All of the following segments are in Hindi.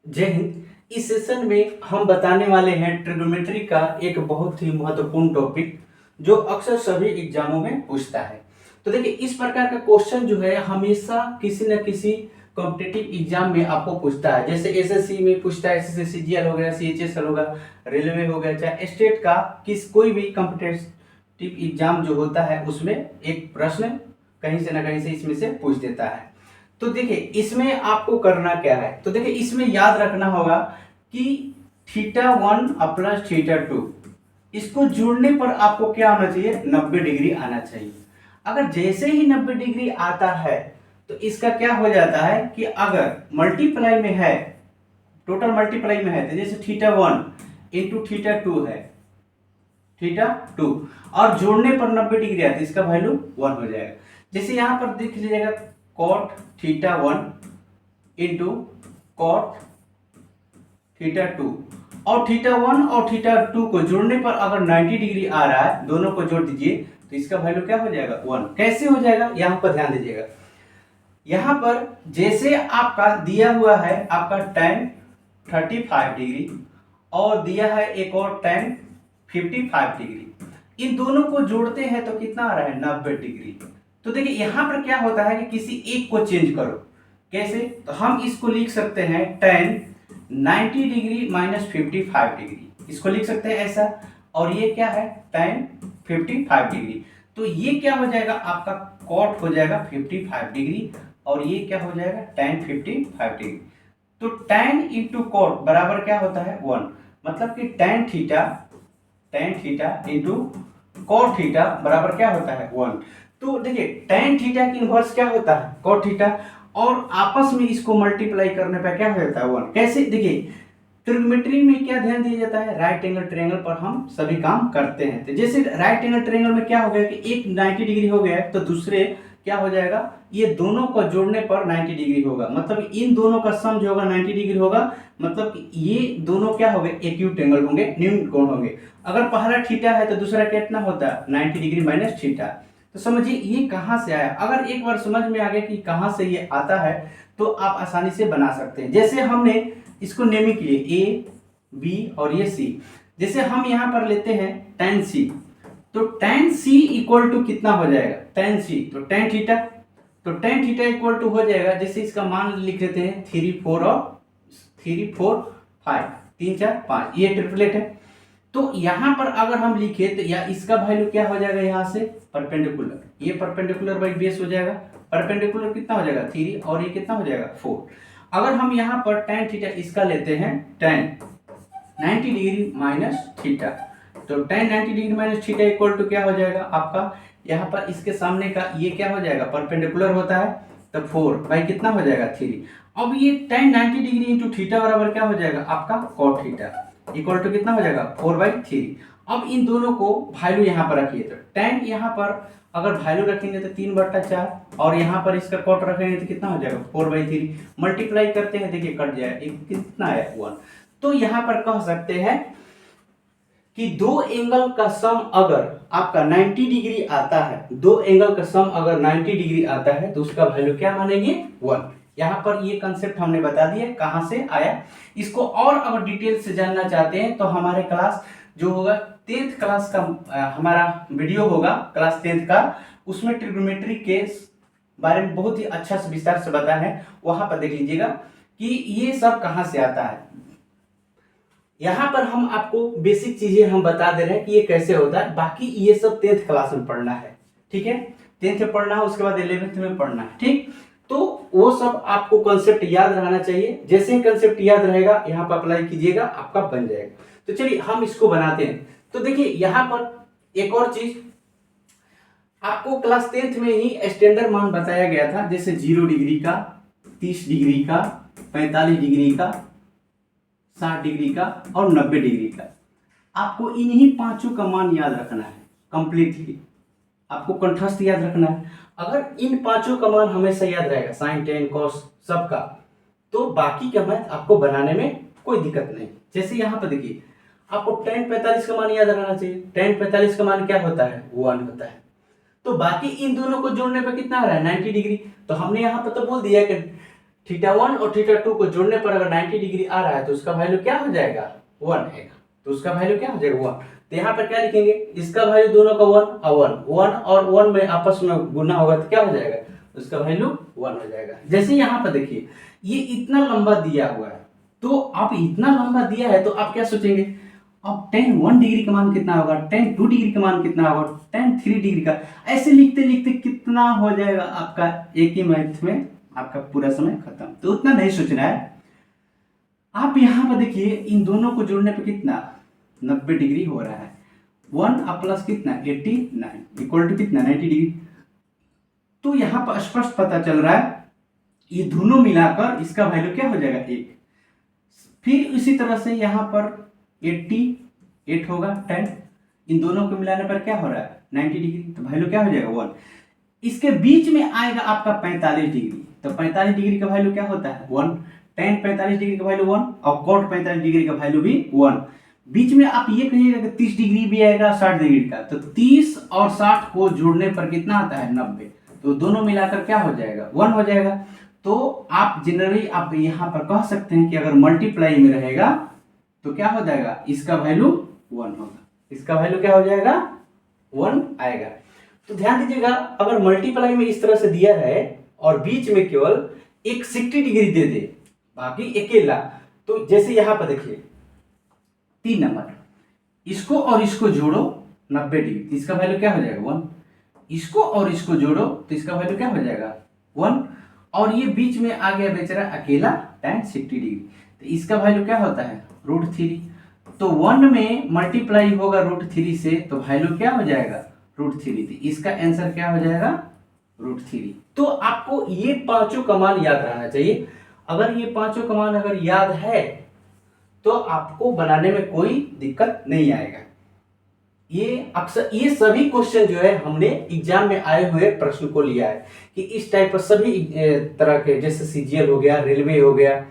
जय हिंद। इस सेशन में हम बताने वाले हैं ट्रिग्नोमेट्री का एक बहुत ही महत्वपूर्ण टॉपिक जो अक्सर सभी एग्जामों में पूछता है। तो देखिए, इस प्रकार का क्वेश्चन जो है हमेशा किसी न किसी कॉम्पिटिटिव एग्जाम में आपको पूछता है। जैसे एसएससी में पूछता है, एसएससी सीजीएल हो गया, सीएचएसएल होगा, रेलवे हो गया, चाहे स्टेट का कोई भी कॉम्पिटिटिव एग्जाम जो होता है उसमें एक प्रश्न कहीं से न कहीं से इसमें से पूछ देता है। तो देखिए, इसमें आपको करना क्या है, तो देखिए इसमें याद रखना होगा कि θ1 प्लस θ2 इसको जोड़ने पर आपको क्या आना चाहिए, 90 डिग्री आना चाहिए। अगर जैसे ही 90 डिग्री आता है तो इसका क्या हो जाता है कि अगर मल्टीप्लाई में है, टोटल मल्टीप्लाई में है, तो जैसे θ1 इंटू θ2 है, θ2 और जोड़ने पर 90 डिग्री आता है, इसका वैल्यू 1 हो जाएगा। जैसे यहां पर देख लीजिएगा cot θ1 इंटू cot θ2 और θ1 और θ2 को जोड़ने पर अगर 90 डिग्री आ रहा है, दोनों को जोड़ दीजिए तो इसका वैल्यू क्या हो जाएगा, 1। कैसे हो जाएगा, यहां पर ध्यान दीजिएगा। यहां पर जैसे आपका दिया हुआ है आपका tan 35 डिग्री और दिया है एक और tan 55 डिग्री, इन दोनों को जोड़ते हैं तो कितना आ रहा है, 90 डिग्री। तो देखिए यहां पर क्या होता है कि किसी एक को चेंज करो। कैसे, तो हम इसको लिख सकते हैं tan 90 डिग्री माइनस 55 डिग्री, इसको लिख सकते हैं ऐसा। और ये क्या है, tan 55 डिग्री। तो ये क्या हो जाएगा, आपका cot हो जाएगा 55 डिग्री और ये क्या हो जाएगा, tan 55 डिग्री। तो tan इंटू cot बराबर क्या होता है, 1। मतलब कि tan theta into cot theta बराबर क्या होता है, 1। तो देखिए tan थीटा की इनवर्स क्या होता है, cot थीटा, और आपस में इसको मल्टीप्लाई करने पर क्या हो जाता है, 1। कैसे, देखिए ट्रिग्नोमेट्री में क्या ध्यान दिया जाता है, राइट एंगल ट्रायंगल पर हम सभी काम करते हैं। तो जैसे राइट एंगल ट्रायंगल में क्या हो गया कि एक 90 डिग्री हो गया तो दूसरे क्या हो जाएगा, ये दोनों को जोड़ने पर 90 डिग्री होगा। मतलब इन दोनों का सम जो होगा 90 डिग्री होगा। मतलब कि ये दोनों क्या हो गए, एक्यूट एंगल होंगे, न्यून कोण होंगे। अगर पहला थीटा है तो दूसरा कितना होता है, 90 डिग्री माइनस थीटा। तो समझिए ये कहां से आया। अगर एक बार समझ में आ गया कि कहां से ये आता है तो आप आसानी से बना सकते हैं। जैसे हमने इसको नेमिंग किए ए बी और ये सी। जैसे हम यहां पर लेते हैं tan c, तो tan c इक्वल टू कितना हो जाएगा, tan c, तो tan थीटा, तो tan थीटा इक्वल टू हो जाएगा, जैसे इसका मान लिख देते हैं 3 4 और 3 4 5, 3 4 5, ये ट्रिपलेट है। तो यहां पर अगर हम लिखे तो या इसका वैल्यू क्या हो जाएगा, यहां से परपेंडिकुलर, ये परपेंडिकुलर बाई बेस हो जाएगा। परपेंडिकुलर कितना हो जाएगा, 3 और ये कितना हो जाएगा, 4। अगर हम यहां पर tan थीटा इसका लेते हैं tan 90 डिग्री माइनस थीटा, तो tan 90 degree minus theta equal to क्या हो जाएगा आपका, यहां पर इसके सामने का ये क्या हो जाएगा, परपेंडिकुलर होता है तो 4 बाई कितना हो जाएगा, 3। अब ये tan 90 डिग्री इंटू थीटा बराबर क्या हो जाएगा आपका cot थीटा इक्वल टू कितना हो जाएगा, 4/3। अब इन दोनों को वैल्यू यहाँ पर रखिए, तो tan यहाँ पर अगर वैल्यू रखेंगे तो 3/4 और यहाँ पर इसका कॉट रखेंगे तो कितना हो जाएगा, 4/3। मल्टीप्लाई करते हैं, देखिए कट जाएगा, एक कितना है, 1। तो यहाँ पर कह सकते हैं कि दो एंगल का सम अगर आपका 90 डिग्री आता है, दो एंगल का सम अगर 90 डिग्री आता है तो उसका वैल्यू क्या मानेंगे, 1। यहाँ पर ये कंसेप्ट हमने बता दिया कहां से आया। इसको और अगर डिटेल से जानना चाहते हैं तो हमारे क्लास जो होगा 10th क्लास का हमारा वीडियो होगा, क्लास 10th का, उसमें ट्रिग्नोमेट्री के बारे में बहुत ही अच्छा से विस्तार से बताया है, वहां पर देख लीजिएगा कि ये सब कहां से आता है। यहाँ पर हम आपको बेसिक चीजें हम बता दे रहे हैं कि ये कैसे होता है, बाकी ये सब 10th क्लास में पढ़ना है, ठीक है। 10th में पढ़ना है, उसके बाद 11th में पढ़ना है, ठीक। तो वो सब आपको कंसेप्ट याद रहना चाहिए। जैसे ही कंसेप्ट याद रहेगा यहाँ पर अप्लाई कीजिएगा, आपका बन जाएगा। तो चलिए हम इसको बनाते हैं। तो देखिए यहाँ पर एक और चीज आपको क्लास 10th में ही स्टैंडर्ड मान बताया गया था, जैसे 0 डिग्री का, 30 डिग्री का, 45 डिग्री का, 60 डिग्री का और 90 डिग्री का। आपको इन्हीं पांचों का मान याद रखना है कंप्लीटली, आपको कंठस्थ याद रखना है। अगर इन पांचों का मान हमेशा याद रहेगा, साइन टेन कॉस सबका, तो बाकी का मैथ आपको बनाने में कोई दिक्कत नहीं। जैसे यहाँ पर देखिए आपको tan 45 का मान याद रखना चाहिए। tan 45 का मान क्या होता है, 1 होता है। तो बाकी इन दोनों को जोड़ने पर कितना आ रहा है, 90 डिग्री। तो हमने यहाँ पर तो बोल दिया कि थीटा 1 और थीटा 2 को जोड़ने पर अगर 90 डिग्री आ रहा है तो उसका वैल्यू क्या हो जाएगा 1 आएगा। तो उसका वैल्यू क्या हो जाएगा 1। तो यहाँ पर क्या लिखेंगे, इसका वैल्यू दोनों का 1 और 1, 1 और 1 में आपस में गुना होगा तो क्या हो जाएगा, उसका वैल्यू 1 हो जाएगा। जैसे यहाँ पर देखिए ये इतना लंबा दिया हुआ है, तो आप इतना लंबा दिया है तो आप क्या सोचेंगे, अब tan 1 डिग्री का मान कितना होगा, tan 2 डिग्री का मान कितना होगा, tan 3 डिग्री का, ऐसे लिखते लिखते कितना हो जाएगा आपका एक ही मैथ में आपका पूरा समय खत्म। तो उतना नहीं सोचना है। आप यहाँ पर देखिए इन दोनों को जोड़ने पे कितना 90 डिग्री हो रहा है, 1 अब प्लस कितना 89 इक्वल टू कितना 90 डिग्री। तो यहाँ पर स्पष्ट पता चल रहा है ये दोनों मिलाकर इसका वैल्यू क्या हो जाएगा 1। फिर इसी तरह से यहाँ पर 88 होगा tan, इन दोनों को मिलाने पर क्या हो रहा है 90 डिग्री, तो वैल्यू क्या हो जाएगा 1। इसके बीच में आएगा आपका 45 डिग्री, तो 45 डिग्री का वैल्यू क्या होता है 1, tan 45 डिग्री का वैल्यू 1 और cot 45 डिग्री का वैल्यू भी 1। बीच में आप ये कहिएगा कि 30 डिग्री भी आएगा 60 डिग्री का, तो 30 और 60 को जोड़ने पर कितना आता है 90, तो दोनों मिलाकर क्या हो जाएगा 1 हो जाएगा। तो आप जनरली आप यहाँ पर कह सकते हैं कि अगर मल्टीप्लाई में रहेगा तो क्या हो जाएगा, इसका वैल्यू 1 होगा, इसका वैल्यू क्या हो जाएगा 1 आएगा। तो ध्यान दीजिएगा अगर मल्टीप्लाई में इस तरह से दिया रहे और बीच में केवल एक 60 डिग्री दे दे बाकी अकेला, तो जैसे यहाँ पर देखिए 3 नंबर, इसको और इसको जोड़ो 90 डिग्री, तो इसका वैल्यू क्या हो जाएगा 1, इसको और इसको जोड़ो तो इसका वैल्यू क्या हो जाएगा 1, और ये बीच में आ गया बेचारा अकेला tan 60 डिग्री, तो इसका वैल्यू क्या होता है √3। तो 1 में मल्टीप्लाई होगा √3 से तो वैल्यू क्या हो जाएगा √3, तो इसका आंसर क्या हो जाएगा √3। तो आपको ये पांचों का मान याद रहना चाहिए। अगर ये पांचों का मान अगर याद है तो आपको बनाने में कोई दिक्कत नहीं आएगा। ये अक्सर ये सभी क्वेश्चन जो है हमने एग्जाम में आए हुए प्रश्न को लिया है कि इस टाइप पर सभी तरह के, जैसे सीजीएल हो गया, रेलवे हो गया,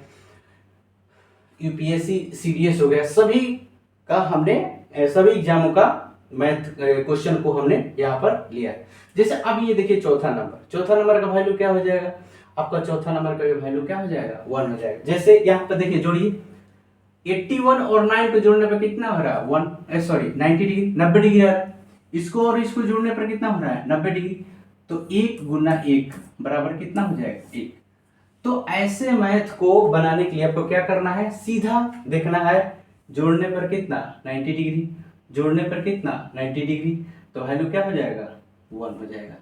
यूपीएससी सीडीएस हो गया, सभी का हमने सभी एग्जामों का मैथ क्वेश्चन को हमने यहाँ पर लिया है। जैसे अब ये देखिए चौथा नंबर का वैल्यू क्या हो जाएगा, आपका चौथा नंबर का वैल्यू क्या हो जाएगा 1 हो जाएगा। जैसे यहाँ पर देखिए जोड़िए 81 और 9 को जोड़ने पर कितना हो रहा है 90 डिग्री 90 डिग्री आ रहा है, इसको और इसको जोड़ने पर कितना हो रहा है 90 डिग्री, तो 1 गुना 1 बराबर कितना हो जाएगा 1। तो ऐसे मैथ को बनाने के लिए आपको क्या करना है, सीधा देखना है जोड़ने पर कितना 90 डिग्री, जोड़ने पर कितना 90 डिग्री, तो वैल्यू क्या हो जाएगा 1 हो जाएगा,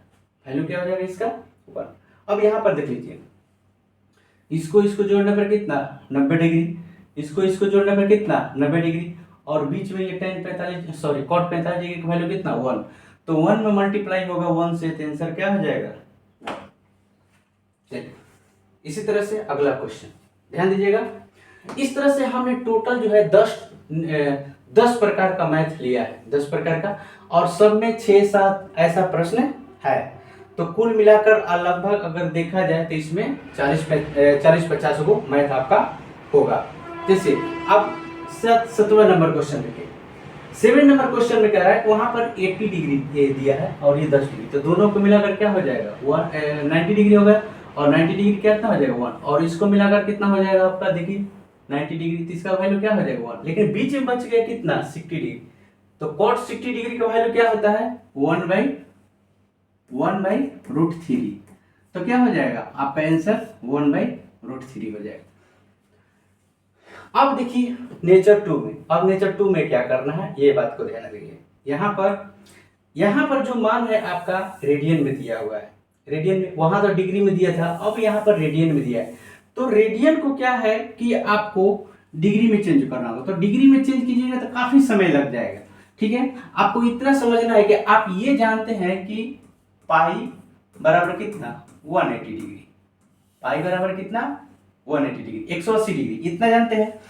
वैल्यू क्या हो जाएगा इसका 1। अब यहाँ पर देख लीजिए इसको इसको जोड़ने पर कितना 90 डिग्री, इसको इसको जोड़ने पर कितना 90 डिग्री, और बीच में ये cot 45 डिग्री का वैल्यू कितना 1, तो 1 में मल्टीप्लाई होगा 1 से, तो आंसर क्या हो जाएगा 1। चलिए इसी तरह से अगला क्वेश्चन ध्यान दीजिएगा। इस तरह से हमने टोटल जो है 10 प्रकार का मैथ लिया है, 10 प्रकार का, और सब में 6-7 ऐसा प्रश्न है। तो कुल मिलाकर लगभग अगर देखा जाए तो इसमें 40-50 को मैथ आपका होगा। जैसे अब 7वां नंबर क्वेश्चन देखिए, 7 नंबर क्वेश्चन में कह रहा है वहां पर 80 डिग्री दिया है और ये 10 डिग्री, तो दोनों को मिलाकर क्या हो जाएगा 90 डिग्री होगा, और 90 डिग्री कितना हो जाएगा 1, और इसको मिलाकर कितना हो जाएगा आपका देखिए 90 डिग्री, तो इसका वैल्यू क्या हो जाएगा 1, लेकिन बीच में बच गया कितना 60 डिग्री, तो cot 60 डिग्री का वैल्यू क्या होता है 1/√3, तो क्या हो जाएगा आपका आंसर 1/√3 हो जाएगा। अब देखिए नेचर 2 में, अब नेचर 2 में क्या करना है ये बात को ध्यान रखिए। यहाँ पर जो मान है आपका रेडियन में दिया हुआ है, रेडियन में, वहां तो डिग्री में दिया था, अब यहाँ पर रेडियन में दिया है। तो रेडियन को क्या है कि आपको डिग्री में चेंज करना होगा, तो डिग्री में चेंज कीजिएगा तो काफी समय लग जाएगा। ठीक है, आपको इतना समझना है कि आप ये जानते हैं कि पाई बराबर कितना 180 डिग्री, पाई बराबर कितना 180 डिग्री 180 डिग्री, इतना जानते हैं।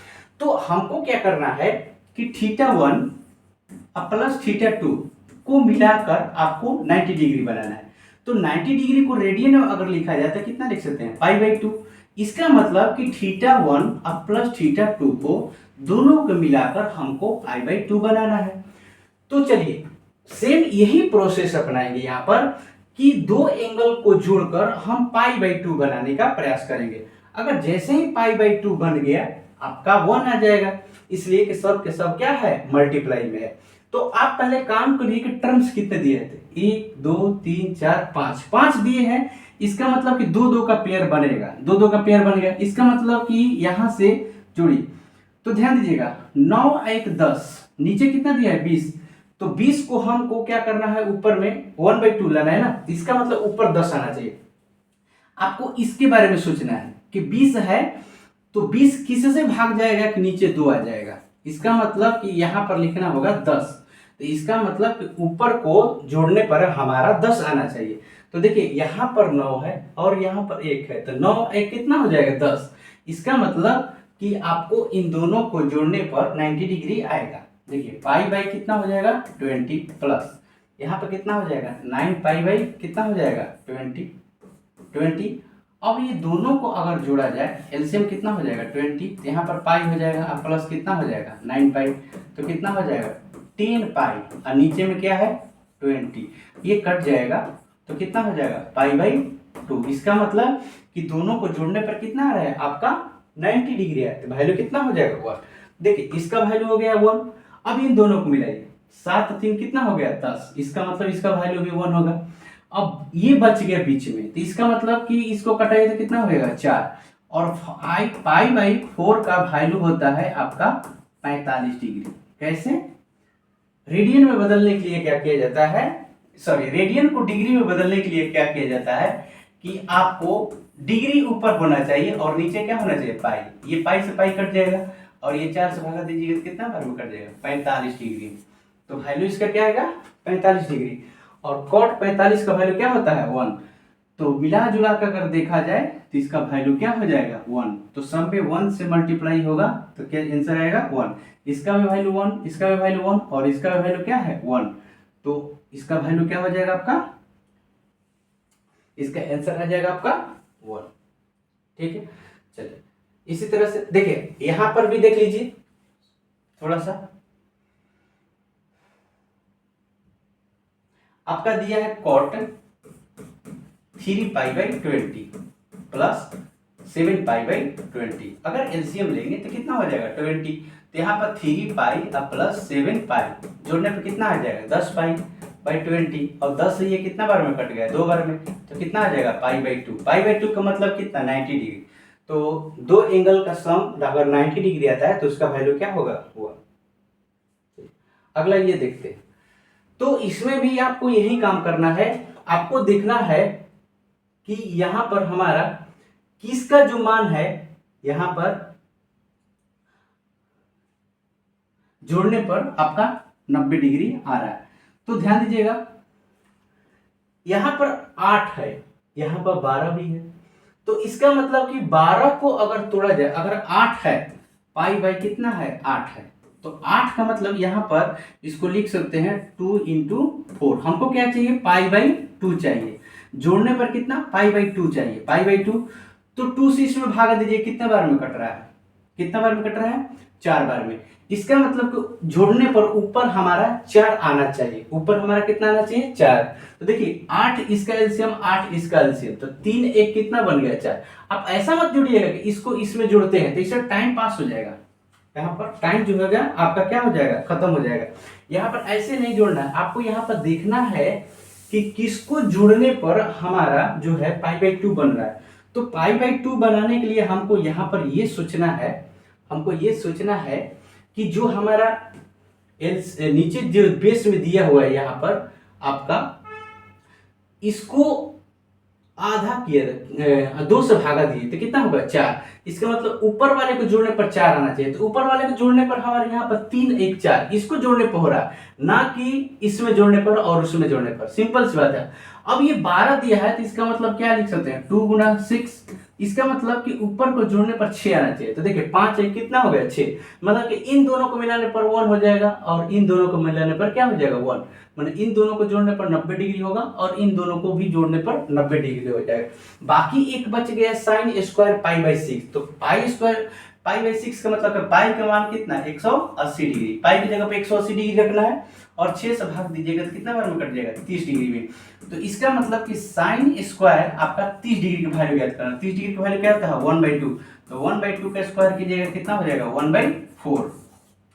तो हमको क्या करना है कि θ1 प्लस θ2 को मिलाकर आपको 90 डिग्री बनाना है। तो 90 डिग्री को रेडियन में अगर लिखा जाए तो कितना लिख सकते हैं π/2। इसका मतलब कि θ1 प्लस θ2 को दोनों को मिलाकर हमको π/2 बनाना है। तो चलिए सेम यही प्रोसेस अपनाएंगे यहाँ पर कि दो एंगल को जोड़कर हम π/2 बनाने का प्रयास करेंगे। अगर जैसे ही पाई बाई 2 बन गया आपका 1 आ जाएगा, इसलिए कि सब के सब क्या है, मल्टीप्लाई में है। तो आप पहले काम करिए कि टर्म्स कितने दिए थे, 1 2 3 4 5, 5 दिए हैं। इसका मतलब कि दो दो का पेयर बनेगा, दो दो का पेयर बनेगा, इसका मतलब कि यहां से जोड़िए। तो ध्यान दीजिएगा 9 1 10, नीचे कितना दिया है 20, तो 20 को हमको क्या करना है, ऊपर में 1/2 लाना है ना, इसका मतलब ऊपर 10 आना चाहिए। आपको इसके बारे में सोचना है कि 20 है तो 20 किस से भाग जाएगा कि नीचे 2 आ जाएगा, इसका मतलब कि यहां पर लिखना होगा 10। तो इसका मतलब कि ऊपर को जोड़ने पर हमारा 10 आना चाहिए। तो देखिए यहां पर 9 है और यहां पर 1 है, तो 9 1 कितना हो जाएगा 10। इसका मतलब कि आपको इन दोनों को जोड़ने पर 90 डिग्री आएगा। देखिए पाई बाई कितना हो जाएगा 20 प्लस यहाँ पर कितना हो जाएगा 9 पाई बाई कितना हो जाएगा 20। अब ये दोनों को अगर जोड़ा जाए एलसीएम कितना हो जाएगा 20, यहाँ पर पाई हो जाएगा और प्लस कितना हो जाएगा 9 पाई, तो कितना हो जाएगा 10 पाई और नीचे में क्या है 20, ये कट जाएगा तो कितना हो जाएगा पाई बाई 2। इसका मतलब कि दोनों को जोड़ने पर कितना आ रहा है आपका 90 डिग्री है, तो वैल्यू कितना हो जाएगा 1। देखिए इसका वैल्यू हो गया 1। अब इन दोनों को मिलाइए, 7 3 कितना हो गया 10, इसका मतलब इसका वैल्यू भी 1 होगा। अब ये बच गया बीच में, तो इसका मतलब कि इसको कटाइए तो कितना होगा 4, और पाई बाई 4 का वैल्यू होता है आपका 45 डिग्री। कैसे, रेडियन में बदलने के लिए क्या किया जाता है, सॉरी रेडियन को डिग्री में बदलने के लिए क्या किया जाता है कि आपको डिग्री ऊपर होना चाहिए और नीचे क्या होना चाहिए पाई। ये पाई से पाई कट जाएगा और ये 4 से भागा दीजिएगा तो कितना वैल्यू कट जाएगा 45 डिग्री। तो वैल्यू इसका क्या आएगा 45 डिग्री, और कॉट 45 का वैल्यू क्या होता है 1। तो मिला जुला कर अगर देखा जाए तो इसका वैल्यू क्या हो जाएगा 1, तो सम पे 1 से मल्टीप्लाई होगा तो क्या आंसर आएगा 1। इसका भी वैल्यू 1, इसका भी वैल्यू 1 और इसका भी वैल्यू क्या है 1, तो इसका वैल्यू क्या हो जाएगा आपका, इसका आंसर आ जाएगा आपका 1। ठीक है, चलिए इसी तरह से देखिए यहां पर भी देख लीजिए थोड़ा सा, आपका दिया है cot 3 pi by 20 plus 7 pi by 20। अगर एलसीएम लेंगे तो कितना हो जाएगा 20, तो यहाँ पर 3 पाई और प्लस 7 पाई जोड़ने पर कितना आ जाएगा 10 पाई बाई 20, और 10 से ये कितना बार में कट गया 2 बार में, तो कितना आ जाएगा पाई बाई 2। पाई बाई 2 का मतलब कितना 90 डिग्री। तो दो एंगल का सम अगर 90 डिग्री आता है तो उसका वैल्यू क्या होगा 1। अगला ये देखते हैं, तो इसमें भी आपको यही काम करना है, आपको देखना है कि यहां पर हमारा किसका जो मान है यहां पर जोड़ने पर आपका 90 डिग्री आ रहा है। तो ध्यान दीजिएगा यहां पर 8 है, यहां पर 12 भी है, तो इसका मतलब कि 12 को अगर तोड़ा जाए, अगर 8 है पाई बाई कितना है 8 है, तो 8 का मतलब यहां पर इसको लिख सकते हैं 2 इंटू 4। हमको क्या चाहिए पाई बाई 2 चाहिए, जोड़ने पर कितना पाई बाई 2 चाहिए, पाई बाई 2, तो 2 से इसमें भागा दीजिए कितने बार में कट रहा है, कितना बार में कट रहा है 4 बार में। इसका मतलब कि जोड़ने पर ऊपर हमारा 4 आना चाहिए, ऊपर हमारा कितना आना चाहिए 4। तो देखिए 8 इसका एलसीएम 8 इसका एलसीएम, तो 3 1 कितना बन गया 4। आप ऐसा मत जोड़िएगा कि इसको इसमें जोड़ते हैं तो इससे टाइम पास हो जाएगा, यहाँ पर टाइम जो होगा आपका क्या हो जाएगा खत्म हो जाएगा। यहाँ पर ऐसे नहीं जोड़ना है, आपको यहाँ पर देखना है कि किसको जोड़ने पर हमारा जो है पाई बाई 2 बन रहा है। तो पाई बाई 2 बनाने के लिए हमको यहाँ पर ये सोचना है, हमको ये सोचना है कि जो हमारा नीचे जो बेस में दिया हुआ है यहाँ पर आपका, इसको आधा किया 2 से भागा दिए तो कितना होगा 4। इसका मतलब ऊपर वाले को जोड़ने पर 4 आना चाहिए, तो ऊपर वाले को जोड़ने पर हमारे यहाँ पर 3 1 4 इसको जोड़ने पर हो रहा है, ना कि इसमें जोड़ने पर और उसमें जोड़ने पर। सिंपल सी बात है। अब ये 12 दिया है तो इसका मतलब क्या लिख सकते हैं 2 गुना 6, इसका मतलब कि ऊपर को जोड़ने पर 6 आना चाहिए। तो देखिए 5 1 कितना हो गया 6, मतलब कि इन दोनों को मिलाने पर 1 हो जाएगा और इन दोनों को मिलाने पर क्या हो जाएगा 1, मतलब इन दोनों को जोड़ने पर 90 डिग्री होगा और इन दोनों को भी जोड़ने पर 90 डिग्री हो जाएगा। बाकी एक बच गया साइन स्क्वायर पाई बाई 6, तो पाई स्क्वायर पाई बाई 6 का मतलब पाई का मान कितना 180 डिग्री, पाई की जगह पे 180 डिग्री रखना है और 6 से भाग दीजिएगा तो कितना बार में कट जाएगा, 30 डिग्री में। तो इसका मतलब कि साइन स्क्वायर आपका 30 डिग्री की वैल्यू ज्ञात करना। 30 डिग्री की वैल्यू क्या होता है, 1/2। तो 1/2 का स्क्वायर कीजिएगा कितना हो जाएगा, 1/4।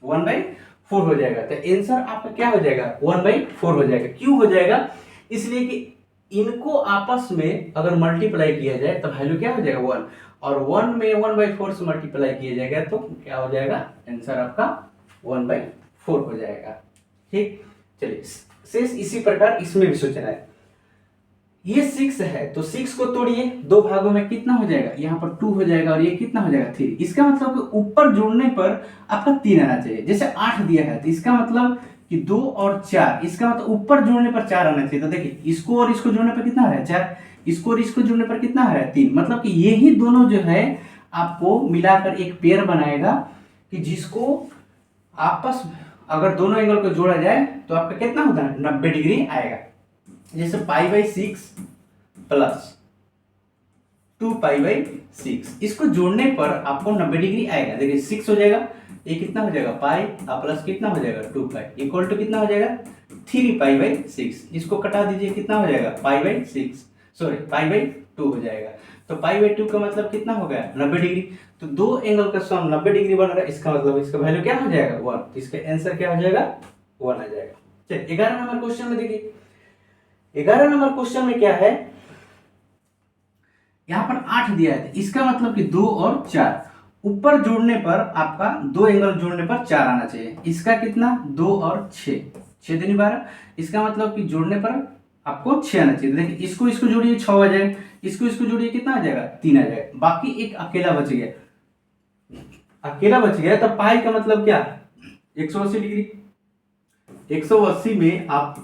1/4 हो जाएगा। तो आंसर आपका क्या हो जाएगा, 1/4 हो जाएगा। क्यों हो जाएगा, इसलिए कि इनको आपस में अगर मल्टीप्लाई किया जाए तो वैल्यू क्या हो जाएगा, 1, और 1 में 1/4 से मल्टीप्लाई किया जाएगा तो क्या हो जाएगा, आंसर आपका 1/4 हो जाएगा। ठीक, चलिए शेष इसी प्रकार इसमें भी सोचना है। ये 6 है तो 6 को तोड़िए, दो भागों में कितना हो जाएगा, यहाँ पर 2 हो जाएगा और ये कितना हो जाएगा 3। इसका मतलब कि ऊपर जोड़ने पर आपका 3 आना चाहिए। जैसे 8 दिया है तो इसका मतलब कि 2 और 4, इसका मतलब ऊपर जोड़ने पर 4 आना चाहिए। तो देखिए इसको और इसको जोड़ने पर कितना है, 4, इसको और इसको जोड़ने पर कितना है, 3। मतलब कि यही दोनों जो है आपको मिलाकर एक पेयर बनाएगा कि जिसको आपस अगर दोनों एंगल को जोड़ा जाए तो आपका कितना होता है, 90 डिग्री आएगा। जैसे π/6 प्लस 2π/6, इसको जोड़ने पर आपको 90 डिग्री आएगा। देखिए 6 हो जाएगा, ये कितना हो जाएगा पाई, प्लस कितना हो जाएगा 2π, इक्वल टू कितना हो जाएगा 3π/6। इसको कटा दीजिए कितना हो जाएगा π/6, सॉरी π/2 हो जाएगा। तो π/2 का मतलब कितना हो गया, 90 डिग्री। तो दो एंगल का सम 90 डिग्री बन रहा है, इसका मतलब इसका वैल्यू क्या हो जाएगा, 1। तो इसका आंसर क्या हो जाएगा, 1 आ जाएगा। चलिए 11 नंबर क्वेश्चन में देखिए, 11 नंबर क्वेश्चन में क्या है, यहां पर 8 दिया है, इसका मतलब कि 2 और 4 ऊपर जोड़ने पर आपका दो एंगल जोड़ने पर 4 आना चाहिए। इसका कितना, 2 और 6, 6 दूनी 12, इसका मतलब कि जोड़ने पर आपको 6 आना चाहिए। देखिए इसको इसको जोड़िए 6 आ जाएगा, इसको इसको जोड़िए कितना आ जाएगा, 3 आ जाएगा। बाकी एक अकेला बच गया, अकेला बच गया। तो पाई का मतलब क्या, 180 डिग्री। 180 में आप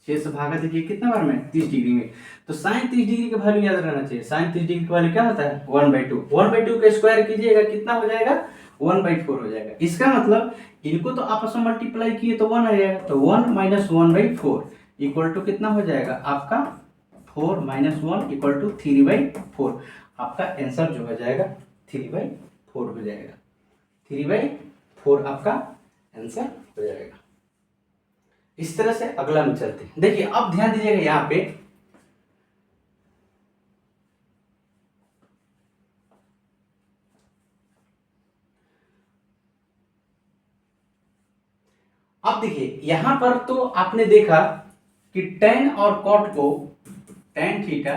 6 से भागा दीजिए कितना बार में, 30 डिग्री में। तो साइन 30 डिग्री का वैल्यू याद रहना चाहिए। साइन 30 डिग्री का वैल्यू क्या होता है, 1/2। 1/2 का स्क्वायर कीजिएगा कितना हो जाएगा, 1/4 हो जाएगा। इसका मतलब इनको तो आपस में मल्टीप्लाई किए तो 1 आ जाएगा। तो 1 - 1/4 इक्वल टू कितना हो जाएगा आपका 4 - 1 इक्वल टू 3/4। आपका आंसर जो हो जाएगा 3/4 हो जाएगा। 3/4 आपका आंसर हो जाएगा। इस तरह से अगला में चलते हैं। देखिए अब ध्यान दीजिएगा, यहां पे अब देखिए यहां पर तो आपने देखा कि tan और cot को, tan थीटा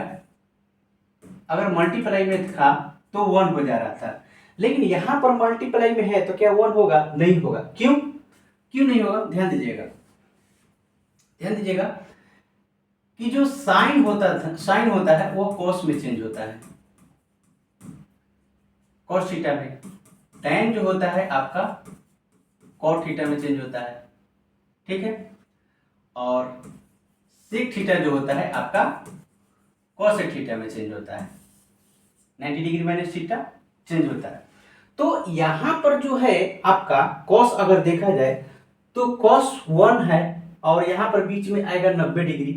अगर मल्टीप्लाई में था तो 1 हो जा रहा था, लेकिन यहां पर मल्टीप्लाई में है तो क्या 1 होगा, नहीं होगा। क्यों, क्यों नहीं होगा, ध्यान दीजिएगा, ध्यान दीजिएगा कि जो साइन होता है वो कॉस में चेंज होता है, कॉस थीटा में। tan जो होता है आपका कॉट थीटा में चेंज होता है, ठीक है। और सेक थीटा जो होता है आपका कॉसेक थीटा में चेंज होता है, 90 डिग्री माइनस थीटा चेंज होता है। तो यहां पर जो है आपका कॉस अगर देखा जाए तो कॉस 1 है और यहां पर बीच में आएगा 90 डिग्री।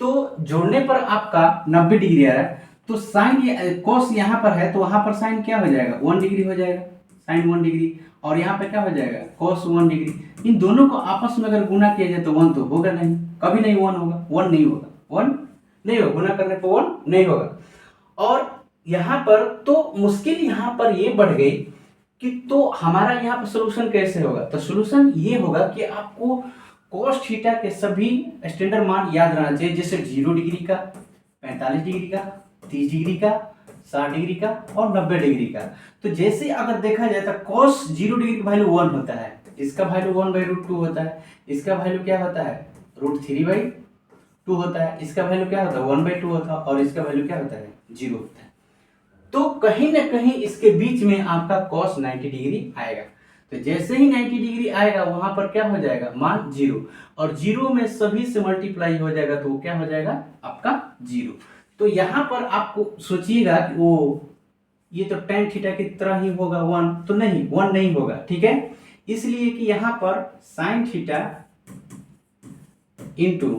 तो जोड़ने पर आपका 90 डिग्री आ रहा है, तो साइन कॉस यहां पर है तो वहां पर साइन क्या हो जाएगा, 1 डिग्री हो जाएगा, साइन 1 डिग्री। और यहाँ पे क्या हो जाएगा, कॉस 1 डिग्री। इन दोनों को आपस में अगर गुना किया जाए तो 1 तो होगा नहीं, कभी नहीं 1 होगा, 1 नहीं होगा, 1 नहीं होगा, गुना करने पर 1 नहीं होगा। और यहाँ पर तो मुश्किल यहाँ पर ये बढ़ गई कि तो हमारा यहाँ पर सोल्यूशन कैसे होगा। तो सोल्यूशन ये होगा कि आपको cos थीटा के सभी स्टैंडर्ड मान याद रहना चाहिए, जैसे 0 डिग्री का, 45 डिग्री का, 30 डिग्री का, 60 डिग्री का और 90 डिग्री का। तो जैसे अगर देखा जाए तो cos 0 डिग्री का वैल्यू 1 होता है, इसका वैल्यू 1/√2 होता है, इसका वैल्यू क्या होता है √3/2 होता है, इसका वैल्यू क्या होता है 1/2 होता है और इसका वैल्यू क्या होता है 0 होता है। तो कहीं ना कहीं इसके बीच में आपका cos 90 डिग्री आएगा। तो जैसे ही 90 डिग्री आएगा वहां पर क्या हो जाएगा, मान 0, और 0 में सभी से मल्टीप्लाई हो जाएगा तो वो क्या हो जाएगा आपका 0। तो यहां पर आपको सोचिएगा कि वो ये तो tan थीटा की तरह ही होगा 1, तो नहीं 1 नहीं होगा, ठीक है। इसलिए कि यहां पर sin theta into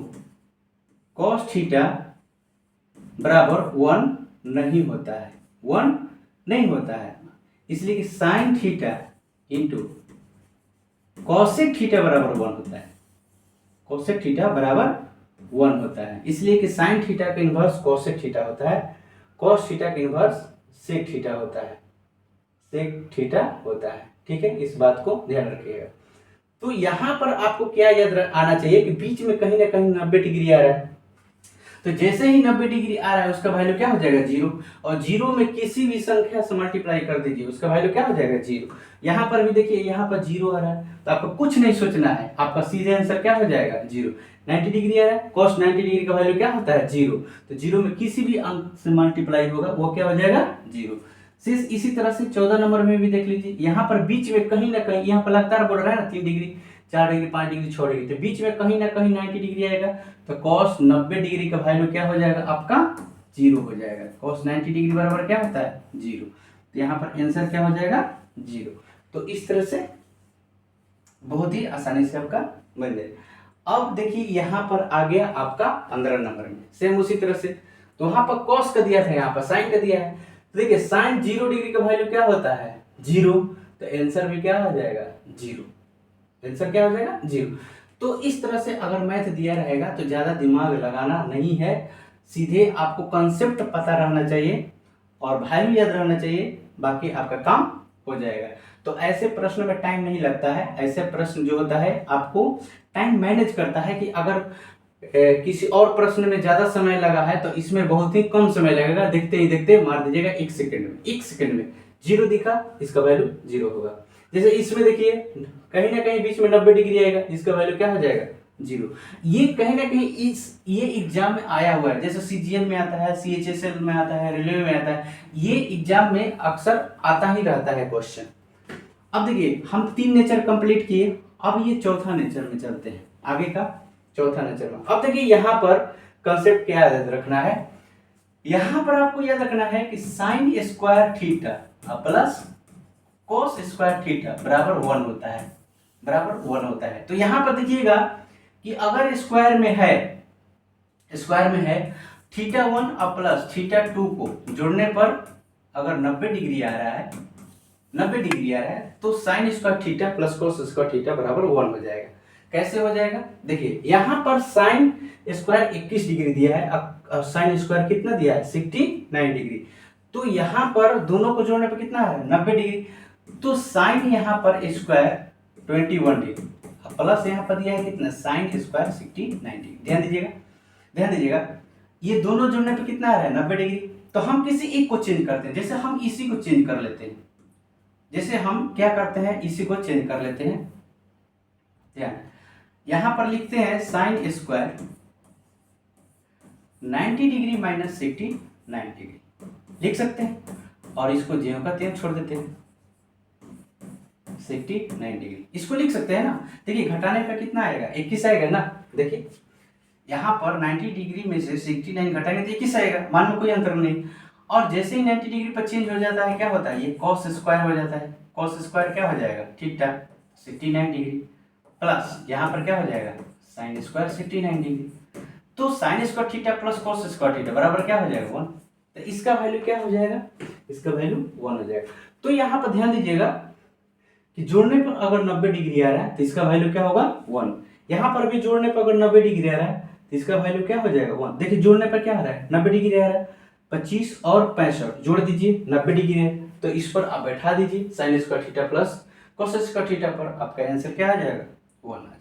cos theta बराबर 1 नहीं होता है, 1 नहीं होता है। इसलिए कि sin theta into cosec theta बराबर 1 होता है। कोसेक थीटा बराबर 1 होता है, इसलिए कि साइन थीटा का इन्वर्स कोसेक थीटा होता है, कॉस थीटा का इन्वर्स सेक थीटा होता है, सेक थीटा होता है। ठीक है, इस बात को ध्यान रखिएगा। तो यहाँ पर आपको क्या याद आना चाहिए कि बीच में कहीं ना कहीं 90 डिग्री आ रहा है, तो जैसे ही 90 डिग्री आ रहा है उसका वैल्यू क्या हो जाएगा 0, और 0 में किसी भी संख्या से मल्टीप्लाई कर दीजिए उसका वैल्यू क्या हो जाएगा 0। यहाँ पर भी देखिए यहाँ पर 0 आ रहा है, तो आपको कुछ नहीं सोचना है, आपका सीधे आंसर क्या हो जाएगा 0। 90 डिग्री आ रहा है, cos 90 डिग्री का वैल्यू क्या होता है 0, तो 0 में किसी भी अंक से मल्टीप्लाई होगा वो क्या हो जाएगा 0। इसी तरह से 14 नंबर में भी देख लीजिए, यहाँ पर बीच में कहीं ना कहीं, यहाँ पर लगातार बोल रहा है ना 3 डिग्री 4 डिग्री 5 डिग्री 6 डिग्री, तो बीच में कहीं ना कहीं 90 डिग्री आएगा, तो cos 90 डिग्री का वैल्यू क्या हो जाएगा आपका 0 हो जाएगा। cos 90 डिग्री बराबर क्या होता है 0, तो यहाँ पर आंसर क्या हो जाएगा 0। तो इस तरह से बहुत ही आसानी से आपका बन जाएगा। अब देखिए यहाँ पर आ गया आपका 15 नंबर में, सेम उसी तरह से, तो वहां पर cos का दिया था, यहाँ पर साइन का दिया है, तो देखिए साइन 0 डिग्री का वैल्यू क्या होता है 0, तो आंसर भी क्या हो जाएगा 0, आंसर क्या हो जाएगा 0। तो इस तरह से अगर मैथ दिया रहेगा तो ज्यादा दिमाग लगाना नहीं है, सीधे आपको कंसेप्ट पता रहना चाहिए और वैल्यू याद रहना चाहिए, बाकी आपका काम हो जाएगा। तो ऐसे प्रश्न में टाइम नहीं लगता है, ऐसे प्रश्न जो होता है आपको टाइम मैनेज करता है कि अगर किसी और प्रश्न में ज्यादा समय लगा है तो इसमें बहुत ही कम समय लगेगा, देखते ही देखते मार दीजिएगा 1 सेकंड में, 1 सेकंड में 0 दिखा इसका वैल्यू 0 होगा। जैसे इसमें देखिए कहीं ना कहीं बीच में 90 डिग्री आएगा जिसका वैल्यू क्या हो जाएगा 0। ये कहीं ना कहीं ये एग्जाम में आया हुआ है, जैसे सीजीएल में आता है, सीएचएसएल में आता है, रेलवे में आता है, ये एग्जाम में अक्सर आता ही रहता है क्वेश्चन। अब देखिए हम 3 नेचर कंप्लीट किए, अब ये चौथा नेचर में चलते हैं, आगे का चौथा नेचर में। अब देखिए यहाँ पर कंसेप्ट क्या याद रखना है, यहाँ पर आपको याद रखना है कि sine square theta plus cos square theta बराबर 1 होता है, बराबर 1 होता है। तो यहाँ पर देखिएगा कि अगर स्क्वायर में है थीटा 1 और प्लस थीटा 2 को जोड़ने पर अगर 90 डिग्री आ रहा है, 90 डिग्री आ रहा है, तो sine square theta plus cos square theta बराबर 1 हो जाएगा। कैसे हो जाएगा, देखिए यहाँ पर साइन स्क्वायर 21 डिग्री दिया है और साइन स्क्वायर कितना दिया है 69 डिग्री, तो यहाँ पर दोनों को जोड़ने पर कितना है 90 डिग्री, तो साइन यहाँ पर स्क्वायर 21 डिग्री प्लस यहाँ पर दिया है कितना साइन स्क्वायर 69 डिग्री। ध्यान दीजिएगा ये दोनों जोड़ने पे कितना आ रहा है 90 डिग्री। तो हम किसी एक को चेंज करते हैं, जैसे हम इसी को चेंज कर लेते हैं, जैसे हम क्या करते हैं इसी को चेंज कर लेते हैं, यहां पर लिखते हैं sine square 90 degree minus 69 degree लिख सकते हैं, और इसको ज्यों का त्यों छोड़ देते हैं 69 डिग्री, इसको लिख सकते हैं ना। देखिए घटाने पर कितना आएगा 21 आएगा ना, देखिए यहाँ पर 90 डिग्री में से 69 घटाएंगे तो 21 आएगा, मान लो कोई अंतर नहीं। और जैसे ही 90 डिग्री पर चेंज हो जाता है क्या होता है ये cos स्क्वायर हो जाता है, cos स्क्वायर क्या हो जाएगा थीटा 69 डिग्री प्लस यहाँ पर क्या हो जाएगा साइन स्क्वायर 69 डिग्री, तो sine square theta plus cos square theta बराबर क्या हो जाएगा 1, तो इसका वैल्यू क्या हो जाएगा, इसका वैल्यू 1 हो जाएगा। तो यहाँ पर ध्यान दीजिएगा कि जोड़ने पर अगर 90 डिग्री आ रहा है तो इसका वैल्यू क्या होगा 1, यहाँ पर भी जोड़ने पर अगर 90 डिग्री आ रहा है तो इसका वैल्यू क्या हो जाएगा 1। देखिए जोड़ने पर क्या आ रहा है 90 डिग्री आ रहा है, 25 और 65 जोड़ दीजिए 90 डिग्री है, तो इस पर आप बैठा दीजिए sine square theta plus cos square theta पर आपका आंसर क्या आ जाएगा 1 आ जाएगा।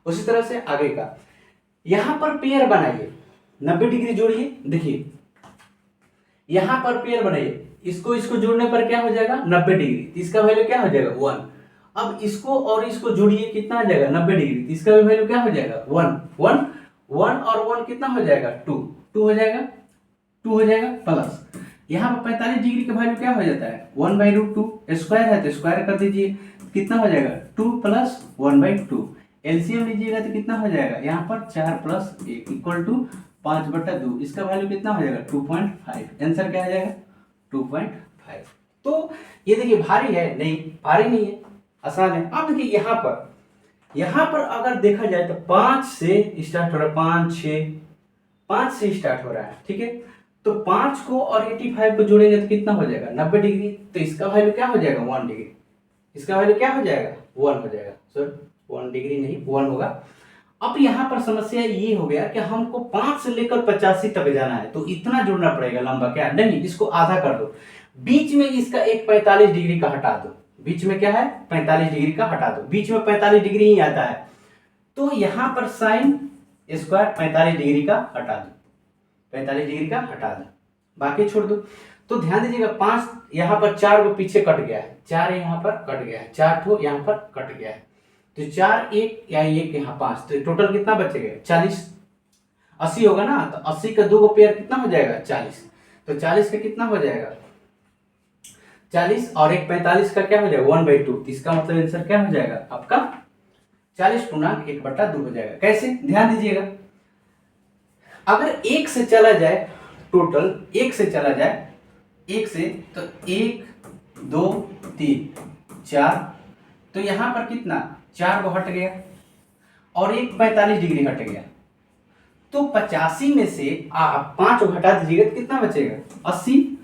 उसी तरह से आगे का यहाँ पर पेयर बनाइए, 90 डिग्री जोड़िए, देखिए यहाँ पर पेयर बनाइए, इसको जोड़ने पर क्या हो जाएगा 90 डिग्री, इसका वैल्यू क्या हो जाएगा 1। अब इसको और इसको जोड़िए कितना आ जाएगा 90 डिग्री, इसका वैल्यू क्या हो जाएगा 1 और 1 कितना हो जाएगा 2 हो जाएगा, 2 हो जाएगा प्लस यहाँ पर 45 डिग्री का वैल्यू क्या हो जाता है 1/√2, स्क्वायर है तो स्क्वायर कर दीजिए कितना हो जाएगा 2 प्लस 1/2, एलसीएम लीजिएगा तो कितना हो जाएगा यहाँ पर 4 प्लस 1 इक्वल टू 5/2, इसका वैल्यू कितना हो जाएगा 2.5, आंसर क्या आ जाएगा 2.5। तो ये देखिए भारी है नहीं, भारी नहीं है, आसान है। अब देखिए यहाँ पर अगर देखा जाए तो 5 से स्टार्ट हो रहा है, 5 से स्टार्ट हो रहा है, ठीक है। तो 5 को और 85 को जोड़ेंगे तो कितना हो जाएगा 90 डिग्री, तो इसका वैल्यू क्या हो जाएगा 1 डिग्री, इसका वैल्यू क्या हो जाएगा 1 हो जाएगा, सर 1 डिग्री नहीं 1 होगा। अब यहाँ पर समस्या ये हो गया कि हमको 5 से लेकर 85 तक जाना है, तो इतना जोड़ना पड़ेगा लंबा, क्या नहीं, इसको आधा कर दो, बीच में इसका एक 45 डिग्री का हटा दो, बीच में क्या है 45 डिग्री का हटा दो, बीच में 45 डिग्री ही आता है, तो यहाँ पर साइन स्क्वायर 45 डिग्री का हटा दो, 45 डिग्री का हटा दो, बाकी छोड़ दो। तो ध्यान दीजिएगा 5 यहाँ पर 4 को पीछे कट गया है, 4 यहाँ पर कट गया है, 4 ठो यहाँ पर कट गया है, तो 4 1 या 1 यहाँ 5, तो टोटल कितना बचेगा 40, 80 होगा ना, तो 80 का 2 को पेयर कितना हो जाएगा 40, तो 40 का कितना हो जाएगा 40 और एक 45 का क्या हो जाएगा 1/2, तो इसका मतलब आंसर क्या हो जाएगा आपका 40 पूर्णांक 1/2 हो जाएगा। कैसे, ध्यान दीजिएगा, अगर 1 से चला जाए, टोटल 1 से चला जाए, 1 से, तो 1 2 3 4, तो यहां पर कितना 4 को हट गया और एक 45 डिग्री हट गया, तो 85 में से आप 5 को हटा दीजिएगा तो कितना बचेगा 80,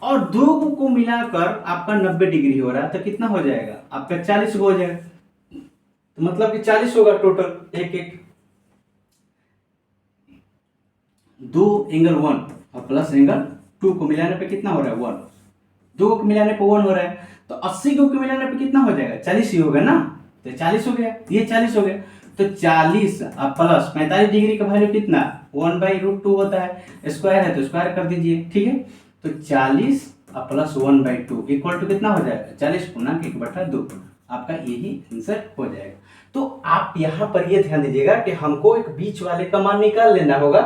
और 2 को मिलाकर आपका 90 डिग्री हो रहा है, तो कितना हो जाएगा आपका 40 हो जाएगा, तो मतलब कि 40 होगा टोटल, एक एक 2 एंगल 1 और प्लस एंगल 2 को मिलाने पे कितना हो रहा है 1, 2 को मिलाने पे 1 हो रहा है, तो 80 को मिलाने पे कितना हो जाएगा 40 ही होगा ना, तो 40 हो गया, ये 40 हो गया, तो 40 प्लस 45 डिग्री का वैल्यू कितना 1/√2 होता है, स्क्वायर है तो स्क्वायर कर दीजिए, ठीक है, तो 40 प्लस 1/2 इक्वल टू कितना हो जाएगा 40 पूर्णांक 1/2, आपका यही आंसर हो जाएगा। तो आप यहाँ पर ये ध्यान दीजिएगा कि हमको एक बीच वाले का मान निकाल लेना होगा,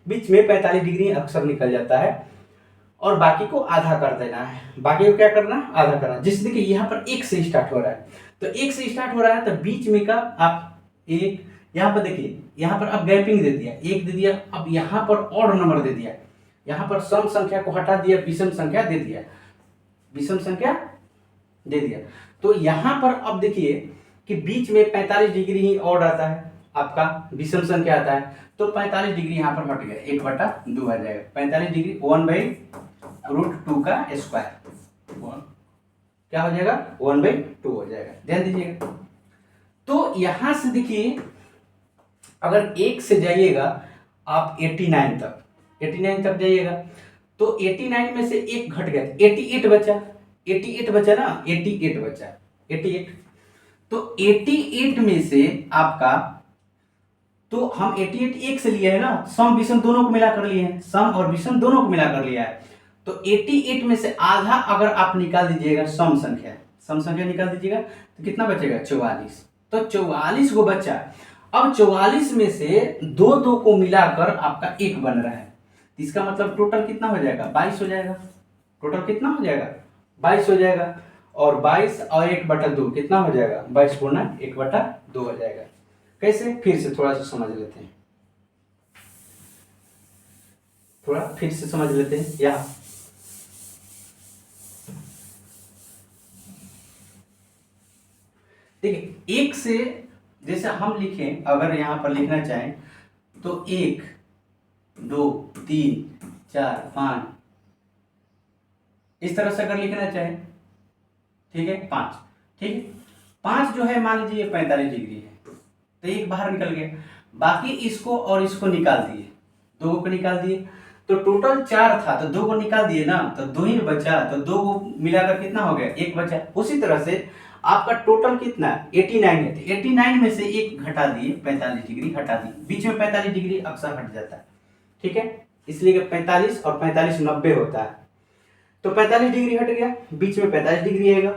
बीच में 45 डिग्री अक्सर निकल जाता है, और बाकी को आधा कर देना है, बाकी को क्या करना आधा करना, जिससे कि यहाँ पर 1 से स्टार्ट हो रहा है, तो 1 से स्टार्ट हो रहा है, तो बीच में का आप 1, यहाँ पर देखिए, यहाँ पर अब गैपिंग दे दिया 1 दे दिया, अब यहाँ पर ऑड नंबर दे दिया, यहाँ पर सम संख्या को हटा दिया, विषम संख्या दे दिया, विषम संख्या दे दिया, तो यहाँ पर अब देखिए कि बीच में 45 डिग्री ही ऑड आता है, आपका विषम संख्या आता है, तो 45 डिग्री यहाँ पर हट गया, 1/2 आ जाएगा, 45 डिग्री 1/√2 का स्क्वायर, क्या हो जाएगा 1/2 हो जाएगा, ध्यान दीजिएगा। तो यहां से देखिए, अगर 1 से जाइएगा आप 89 तक, 89 तक जाइएगा, तो 89 में से 1 घट गया, 88 बचा, 88 बचा ना, 88 बचा, 88, तो 88 में से आपका, तो हम 88 1 से लिए है ना, सम विषम दोनों को मिलाकर लिए हैं, सम और विषम दोनों को मिलाकर लिया है, तो 88 में से आधा अगर आप निकाल दीजिएगा सम संख्या निकाल दीजिएगा, तो कितना बचेगा 44, तो 44 को बचा, अब 44 में से 2 को मिलाकर आपका 1 बन रहा है, इसका मतलब टोटल कितना हो जाएगा 22 हो जाएगा, टोटल कितना हो जाएगा 22 हो जाएगा, और 22 और 1/2 कितना हो जाएगा 22 पूर्णांक 1/2 हो जाएगा। कैसे, फिर से थोड़ा सा समझ लेते हैं, थोड़ा फिर से समझ लेते हैं। यहाँ देखिए 1 से, जैसे हम लिखें, अगर यहाँ पर लिखना चाहें तो 1 2 3 4 5, इस तरह से अगर लिखना चाहें, ठीक है 5, ठीक है 5 जो है मान लीजिए 45 डिग्री है, तो 1 बाहर निकल गया, बाकी इसको और इसको निकाल दिए, 2 को निकाल दिए, तो टोटल 4 था, तो 2 को निकाल दिए ना, तो 2 ही बचा, तो 2 को मिलाकर कितना हो गया 1 बचा। उसी तरह से आपका टोटल कितना 89 है, तो 89 में से 1 घटा दिए, 45 डिग्री हटा दिए, बीच में 45 डिग्री अक्सर हट जाता है, ठीक है, इसलिए 45 और 45 90 होता है, तो 45 डिग्री हट गया, बीच में 45 डिग्री आएगा,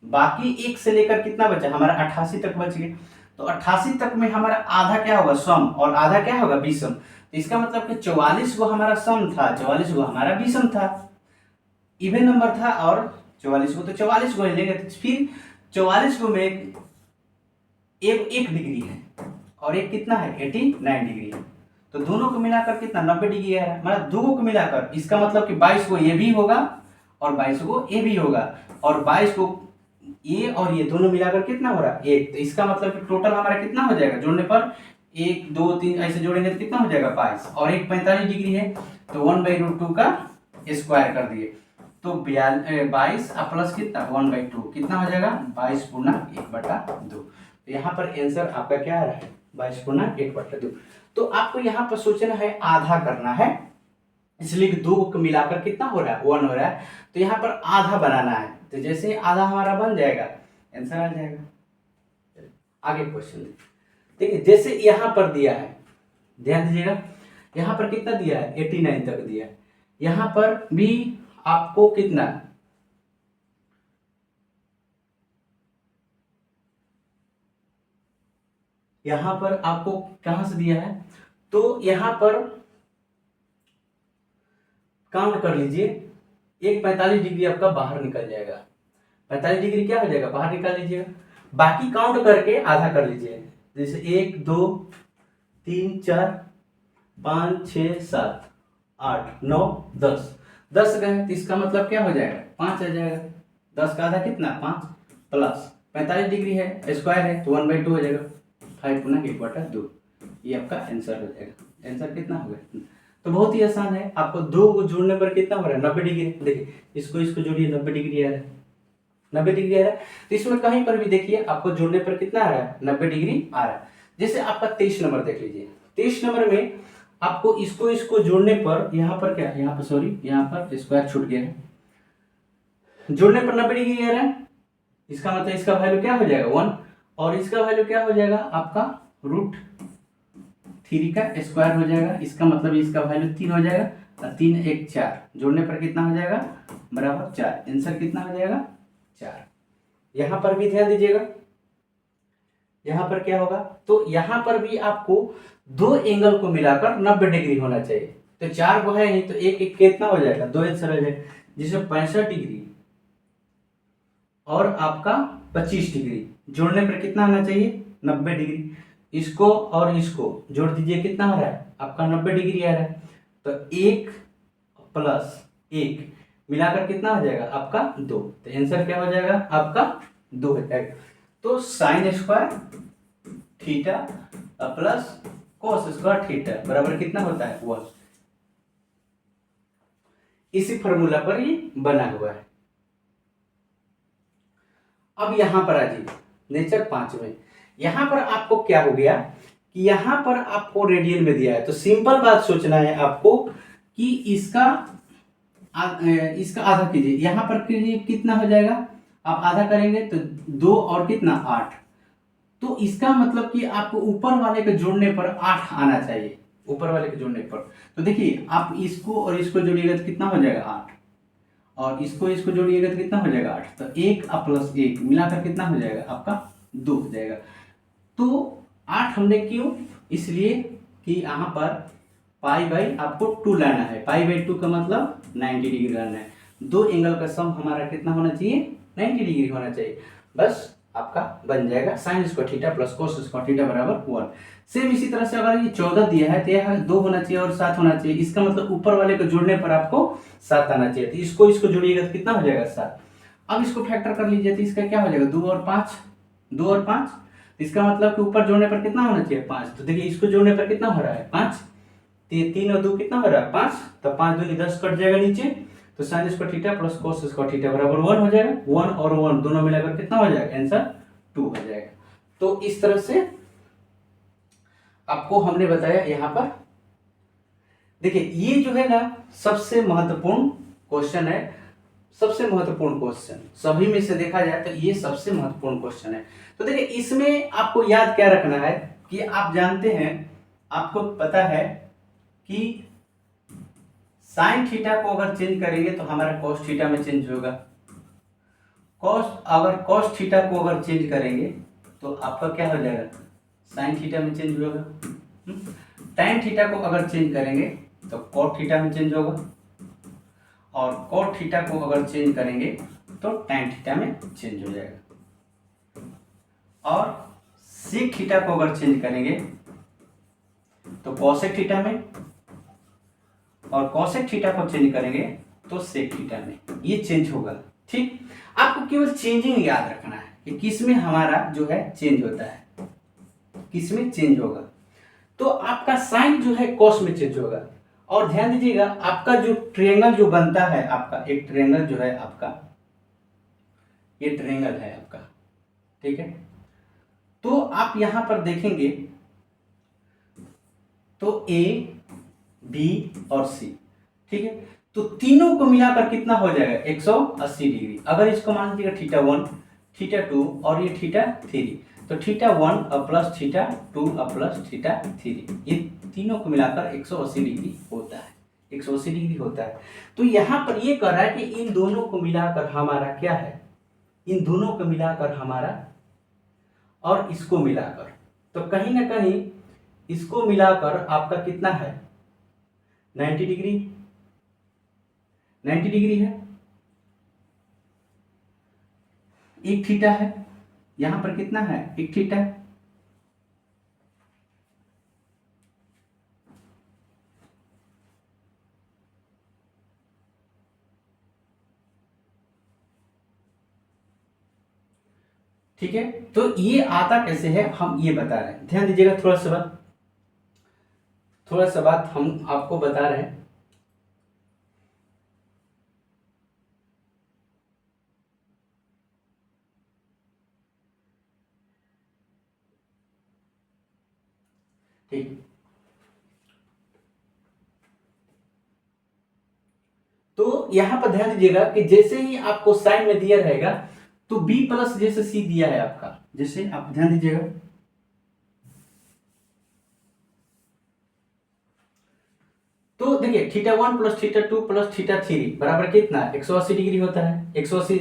बाकी 1 से लेकर कितना बचा हमारा 88 तक बच गया, तो 88 तक में हमारा आधा क्या होगा सम, और आधा क्या होगा विषम, तो इसका मतलब कि 44 को हमारा सम था, 44 को हमारा विषम था, इवन नंबर था, और 44 को, तो 44 को लेंगे, तो फिर 44 को में एक डिग्री है और एक कितना है 89 डिग्री है, तो दोनों को मिलाकर कितना 90 डिग्री है, मतलब 2 को मिलाकर, इसका मतलब कि 22 को ये भी होगा और 22 को ये भी होगा, और 22 को ये और ये दोनों मिलाकर कितना हो रहा है 1, तो इसका मतलब कि टोटल हमारा कितना हो जाएगा, जोड़ने पर 1 2 3 ऐसे जोड़ेंगे तो कितना हो जाएगा 22, और एक 45 डिग्री है, तो 1/√2 का स्क्वायर कर दिए, तो 22 प्लस कितना 1/2 कितना हो जाएगा 22 पूर्णांक 1/2, तो यहाँ पर आंसर आपका क्या आ रहा है 22/1/2। तो आपको यहाँ पर सोचना है, आधा करना है, इसलिए कि 2 को मिलाकर कितना हो रहा है, 1 हो रहा है। तो यहाँ पर आधा बनाना है, तो जैसे ही आधा हमारा बन जाएगा आंसर आ जाएगा। आगे क्वेश्चन देखिए, जैसे यहाँ पर दिया है, ध्यान दीजिएगा, यहाँ पर कितना दिया है, 89 तक दिया है। यहाँ पर भी आपको कितना, यहाँ पर आपको कहां से दिया है, तो यहाँ पर काउंट कर लीजिए, एक 45 डिग्री आपका बाहर निकल जाएगा। 45 डिग्री क्या हो जाएगा, बाहर निकाल लीजिएगा। बाकी काउंट करके आधा कर लीजिए, जैसे 1 2 3 4 5 6 7 8 9 10, 10 गए, तो इसका मतलब क्या हो जाएगा, 5 आ जाएगा। 10 का आधा कितना, 5 प्लस 45 डिग्री है, स्क्वायर है, तो 1/2 हो जाएगा, 5/1/2। ये आपका आंसर हो जाएगा। आंसर कितना हो गया, तो बहुत ही आसान है। आपको 2 को जोड़ने पर कितना हो रहा है, 90 डिग्री। देखिए इसको इसको जोड़िए, 90 डिग्री आ रहा है, 90 डिग्री आ रहा है। तो इसमें कहीं पर भी देखिए आपको जोड़ने पर कितना आ रहा है, 90 डिग्री आ रहा है। जैसे आपका 23 नंबर देख लीजिए, 23 नंबर में आपको इसको इसको जोड़ने पर, यहाँ पर क्या, यहाँ पर सॉरी, यहाँ पर स्क्वायर छूट गया है, जोड़ने पर 90 डिग्री आ रहा है। इसका मतलब इसका वैल्यू क्या हो जाएगा, 1, और इसका वैल्यू क्या हो जाएगा आपका √3 का स्क्वायर हो जाएगा। इसका मतलब इसका वैल्यू 3 हो जाएगा, और 3 1 4, जोड़ने पर कितना हो जाएगा, बराबर 4। आंसर कितना हो जाएगा, 4। यहां पर भी ध्यान दीजिएगा, यहां पर क्या होगा, तो यहां पर भी आपको 2 एंगल को मिलाकर 90 डिग्री होना चाहिए। तो 4 को है नहीं, तो एक एक कितना हो जाएगा, 2 आंसर हो जाएगा, जिसमें 65 डिग्री और आपका 25 डिग्री, जोड़ने पर कितना आना चाहिए, 90 डिग्री। इसको और इसको जोड़ दीजिए, कितना हो रहा है आपका, 90 डिग्री आ रहा है। तो 1 + 1 मिलाकर कितना हो जाएगा आपका, 2। तो आंसर क्या हो जाएगा आपका, 2 हो जाएगा। तो sin square theta plus cos square theta बराबर कितना होता है, 1। इसी फॉर्मूला पर ये बना हुआ है। अब यहां पर आ जाइए, नेचर 5 में, यहां पर आपको क्या हो गया कि यहां पर आपको रेडियन में दिया है। तो सिंपल बात सोचना है आपको कि इसका आधा कीजिए, यहां पर कितना हो जाएगा, आप आधा करेंगे तो 2 और कितना 8। तो इसका मतलब कि आपको ऊपर वाले के जोड़ने पर 8 आना चाहिए, ऊपर वाले के जोड़ने पर। तो देखिए आप इसको और इसको जोड़िएगा तो कितना हो जाएगा, 8, और इसको इसको जोड़िएगा तो कितना हो जाएगा, 8। तो 1 + 1 मिलाकर कितना हो जाएगा आपका, 2 हो जाएगा। तो 8 हमने क्यों, इसलिए कि यहाँ पर आपको 2 लाना है, π/2 का मतलब 90 डिग्री लाना है। 2 एंगल का सम हमारा कितना होना चाहिए, 90 डिग्री होना चाहिए। बस आपका बन जाएगा sin square theta plus cos square theta बराबर 1। सेम इसी तरह से अगर ये 14 दिया है तो यह 2 होना चाहिए और 7 होना चाहिए। इसका मतलब ऊपर वाले को जोड़ने पर आपको 7 आना चाहिए। तो इसको इसको जोड़िएगा तो कितना हो जाएगा, 7। अब इसको फैक्टर कर लीजिए, तो इसका क्या हो जाएगा, 2 और 5, 2 और 5। इसका मतलब कि ऊपर जोड़ने पर कितना होना चाहिए, 5। तो देखिए इसको जोड़ने पर कितना हो रहा है, 5। 3 और 2 कितना हो रहा है, 5। तो 5 2 10 कट जाएगा नीचे। तो sin square theta plus cos square theta बराबर 1 हो जाएगा। 1 और 1 दोनों मिलाकर कितना हो जाएगा, आंसर 2 हो जाएगा। तो इस तरह से आपको हमने बताया। यहाँ पर देखिए ये जो है ना सबसे महत्वपूर्ण क्वेश्चन है, सबसे महत्वपूर्ण क्वेश्चन सभी में से देखा जाए तो ये सबसे महत्वपूर्ण क्वेश्चन है। तो देखिए इसमें आपको याद क्या रखना है कि आप जानते हैं, आपको पता है कि साइन थीटा को अगर चेंज करेंगे तो हमारा cos थीटा में चेंज होगा। अगर cos थीटा को अगर चेंज करेंगे तो आपका क्या हो जाएगा, साइन थीटा में चेंज होगा। tan थीटा को अगर चेंज करेंगे तो cot थीटा में चेंज होगा, और cot थीटा को अगर चेंज करेंगे तो tan थीटा में चेंज हो जाएगा, और sec थीटा को अगर चेंज करेंगे तो cosec थीटा में, और cosec थीटा को चेंज करेंगे तो sec थीटा में, ये चेंज होगा। ठीक, आपको केवल चेंजिंग याद रखना है कि किसमें हमारा जो है चेंज होता है, किसमें चेंज होगा। तो आपका साइन जो है cos में चेंज होगा। और ध्यान दीजिएगा आपका जो ट्रायंगल जो बनता है, आपका एक ट्रायंगल जो है आपका, ये ट्रायंगल है आपका, ठीक है। तो आप यहां पर देखेंगे तो ए, बी और सी, ठीक है। तो तीनों को मिलाकर कितना हो जाएगा 180 डिग्री। अगर इसको मान लीजिएगा थीटा 1, थीटा 2 और ये थीटा 3, तो theta 1 plus theta 2 plus theta 3, ये तीनों को मिलाकर 180 डिग्री होता है, 180 डिग्री होता है। तो यहाँ पर ये कह रहा है कि इन दोनों को मिलाकर हमारा क्या है, इन दोनों को मिलाकर हमारा और इसको मिलाकर, तो कहीं ना कहीं इसको मिलाकर आपका कितना है 90 डिग्री, 90 डिग्री है। एक थीटा है, यहां पर कितना है एक थीटा, ठीक है। तो ये आता कैसे है हम ये बता रहे हैं, ध्यान दीजिएगा। थोड़ा सा बात हम आपको बता रहे हैं। ठीक, तो यहां पर ध्यान दीजिएगा कि जैसे ही आपको साइन में दिया रहेगा तो b प्लस जैसे c दिया है आपका, जैसे आप ध्यान दीजिएगा, तो देखिए theta 1 plus theta 2 plus theta 3 बराबर कितना 180 डिग्री होता है। 180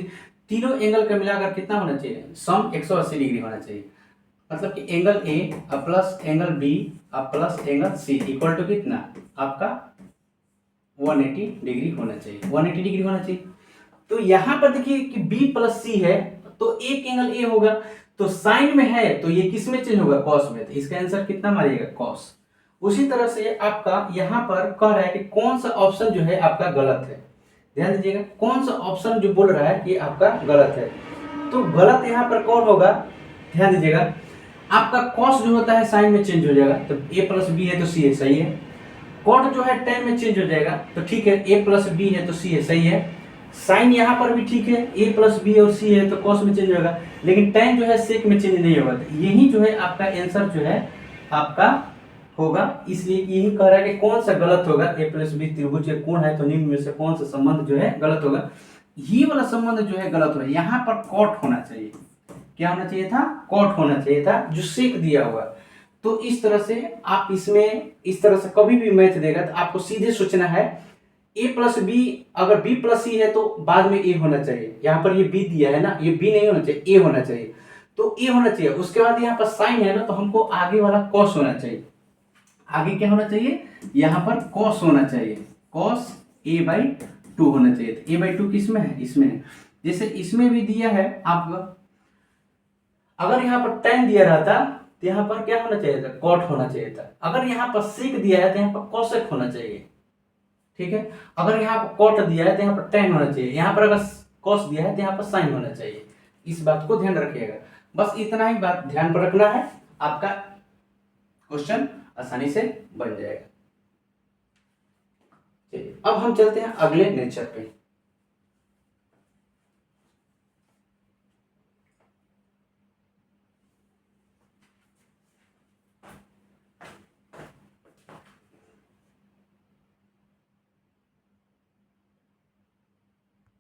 तीनों एंगल का मिलाकर कितना होना चाहिए, सम 180 डिग्री होना चाहिए। मतलब कि angle A plus angle B plus angle C equal to कितना आपका 180 डिग्री होना चाहिए, 180 डिग्री होना चाहिए। तो यहां पर देखिए कि b प्लस सी है तो एक एंगल ए होगा, तो साइन में है तो ये किस में चेंज होगा कॉस में, तो इसका आंसर कितना मारिएगा कॉस। उसी तरह से आपका यहां पर कह रहा है कि कौन सा ऑप्शन जो है आपका गलत है, ध्यान दीजिएगा कौन सा ऑप्शन जो बोल रहा है कि आपका गलत है। तो गलत यहां पर कौन होगा, ध्यान दीजिएगा आपका कॉस जो होता है साइन में चेंज हो जाएगा, तो a प्लस बी है तो सी है, सही है। कॉट जो है टेन में चेंज हो जाएगा, तो ठीक है a प्लस बी है तो सी है, सही है। साइन यहाँ पर भी ठीक है, a प्लस बी और सी है तो कॉस में चेंज होगा, लेकिन टेन जो है सेक में चेंज नहीं होगा। तो यही जो है आपका आंसर जो है आपका होगा। इसलिए यही कह रहा है कि कौन सा गलत होगा, a प्लस बी त्रिभुज के कोण है तो निम्न में से कौन सा संबंध जो है गलत होगा, ये वाला संबंध जो है गलत होगा। यहाँ पर कॉट होना चाहिए, क्या होना चाहिए था, कॉट होना चाहिए था जो सेक दिया हुआ। तो इस तरह से आप इसमें इस तरह से कभी भी मैथ देगा तो आपको सीधे सोचना है a प्लस बी, अगर b प्लस सी है तो बाद में a होना चाहिए। यहाँ पर ये b दिया है ना, ये b नहीं होना चाहिए, a होना चाहिए, तो a होना चाहिए। उसके बाद यहाँ पर साइन है ना, तो हमको आगे वाला कॉस होना चाहिए। आगे क्या होना चाहिए, यहाँ पर कॉस होना चाहिए, कॉस a/2 होना चाहिए। तो a/2 किसमें है, इसमें है। जैसे इसमें भी दिया है आपका, अगर यहाँ पर tan दिया रहता तो यहाँ पर क्या होना चाहिए था, कॉट होना चाहिए था। अगर यहाँ पर सेक दिया है तो यहाँ पर कॉसेक होना चाहिए, ठीक है। अगर यहाँ पर कॉट दिया है तो यहाँ पर tan होना चाहिए, यहाँ पर अगर कॉस दिया है तो यहाँ पर साइन होना चाहिए। इस बात को ध्यान रखिएगा, बस इतना ही बात ध्यान पर रखना है, आपका क्वेश्चन आसानी से बन जाएगा। चलिए अब हम चलते हैं अगले नेचर पे।